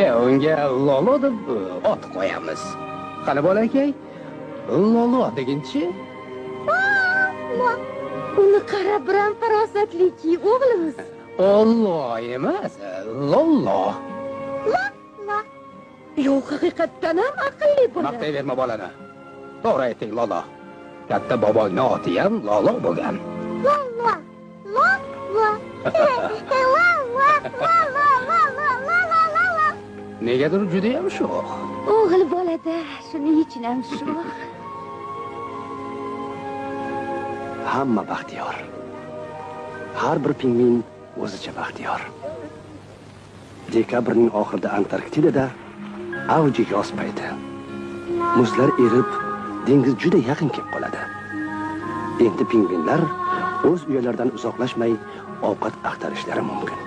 unga Lolo deb ot qo'yamiz. Qani bolakay, Lolo deginchi? Uni qarab biram farosatliki o'g'limiz. Olloh emas, Lolo. La. Yo'q, haqiqatdan ham aqlli bola. Maqtayverma bolani. To'g'ri ayting, Lolo. Katta boboyning oti ham Lolo bo'lgan. La. Negadir juda ham sho'x. O'g'il bolada shuning uchun ham sho'x. Hamma baxtiyor. Har bir pingvin o'zicha baxtiyor. Dekabrning oxirida Antarktidada avjiga yoz payti. Muzlar erib, dengiz juda yaqin kelib qoladi. Endi pingvinlar o'z uyalaridan uzoqlashmay ovqat axtarishlari mumkin.